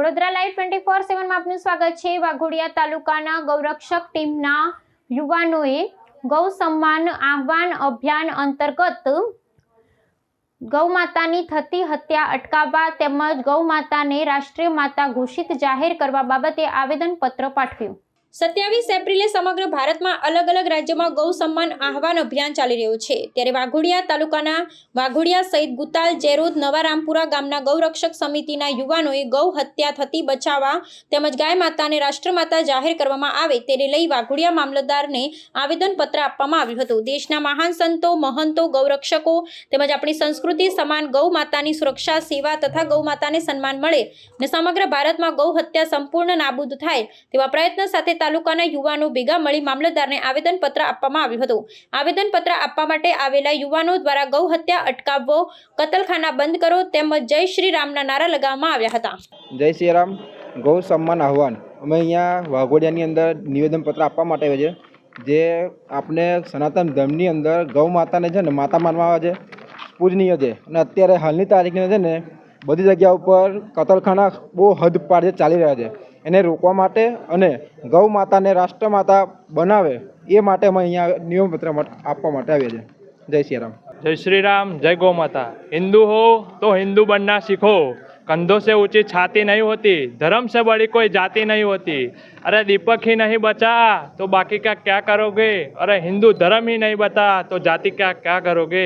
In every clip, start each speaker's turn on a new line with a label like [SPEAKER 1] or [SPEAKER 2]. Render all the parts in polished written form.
[SPEAKER 1] Vadodara live 24/7 માં આપનું સ્વાગત છે। વાઘોડિયા તાલુકાના ગૌરક્ષક ટીમના યુવાનોએ ગૌ સન્માન આહવાન અભિયાન અંતર્ગત ગૌમાતાની થતી હત્યા અટકાવવા તેમજ ગૌમાતાને રાષ્ટ્રીય માતા ઘોષિત જાહેર કરવા બાબતે આવેદનપત્ર પાઠવ્યું। 27 એપ્રિલે સમગ્ર ભારતમાં અલગ અલગ રાજ્યોમાં ગૌ સન્માન આહવાન અભિયાન ચાલી રહ્યું છે। ત્યારે વાઘોડિયા તાલુકાના વાઘોડિયા સહિત ગુતાલ, જેરોદ, નવા રામપુરા ગામના ગૌરક્ષક સમિતિના યુવાનોએ ગૌ હત્યા થતી બચાવવા તેમજ ગાય માતાને રાષ્ટ્રમાતા જાહેર કરવામાં આવે તેને લઈ વાઘોડિયા મામલતદારને આવેદનપત્ર આપવામાં આવ્યું હતું। દેશના મહાન સંતો, મહંતો, ગૌરક્ષકો તેમજ આપણી સંસ્કૃતિ સમાન ગૌ માતાની સુરક્ષા, સેવા તથા ગૌ માતાને સન્માન મળે અને સમગ્ર ભારતમાં ગૌ હત્યા સંપૂર્ણ નાબૂદ થાય તેવા પ્રયત્ન સાથે તાલુકાના યુવાનો ભેગા મળી મામલતદારને આવેદનપત્ર આપવામાં આવ્યું હતું। આવેદનપત્ર આપવા માટે આવેલા યુવાનો દ્વારા ગૌ હત્યા અટકાવો, કતલખાના બંધ કરો તેમજ જય શ્રી રામના નારા લગાવવામાં આવ્યા હતા।
[SPEAKER 2] જય શ્રી રામ ગૌ સન્માન આહવાન અમે અહીંયા વાઘોડિયાની અંદર નિવેદનપત્ર આપવા માટે આવ્યા છે। જે આપણે સનાતન ધર્મની અંદર ગૌ માતાને છે ને માતા માનવામાં આવે છે, પૂજનીય છે અને અત્યારે હાલની તારીખને છે ને બધી જગ્યા ઉપર કતલખાના બહુ હદ પાર ચાલી રહ્યા છે। એને રોકવા માટે અને ગૌ માતાને રાષ્ટ્રમાતા બનાવે એ માટે અમે અહીંયા નિવેદનપત્ર આપવા માટે આવ્યા છે। જય શ્રી રામ।
[SPEAKER 3] जय श्री राम, जय गौ माता। हिंदू हो तो हिंदू बनना सीखो। कंधों से ऊंची छाती नहीं होती, धर्म से बड़ी कोई जाति नहीं होती। अरे दीपक ही नहीं बचा तो बाकी का क्या करोगे? अरे हिंदू धर्म ही नहीं बचा तो जाति क्या क्या करोगे?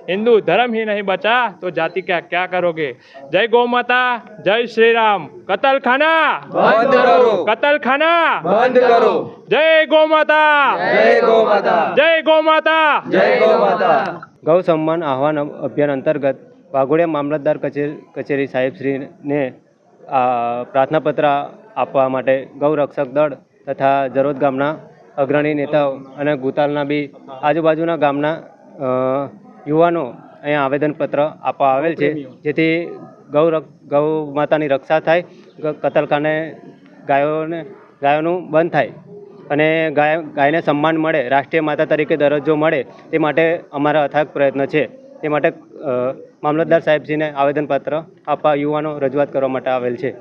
[SPEAKER 3] हिंदू धर्म ही नहीं बचा तो जाति क्या क्या करोगे? जय गौ माता, जय श्री राम। कतलखाना बंद करो, कतलखाना बंद करो। जय गौ माता, जय गौ माता, जय गौ माता, जय गौ माता।
[SPEAKER 4] गौ सम्मान आह्वान अभियान अंतर्गत वाघोडिया मामलतदार कचेरी साहेबश्रीने प्रार्थना पत्र આપવા માટે ગૌરક્ષક દળ તથા જરોદ ગામના અગ્રણી નેતાઓ અને ગુતાલના બી આજુબાજુના ગામના યુવાનો અહીંયા આવેદનપત્ર આપવા આવેલ છે, જેથી ગૌ માતાની રક્ષા થાય, કતલખાને ગાયોનું બંધ થાય અને ગાયને સન્માન મળે, રાષ્ટ્રીય માતા તરીકે દરજ્જો મળે તે માટે અમારા અથાગ પ્રયત્ન છે। તે માટે મામલતદાર સાહેબશ્રીને આવેદનપત્ર આપવા યુવાનો રજૂઆત કરવા માટે આવેલ છે।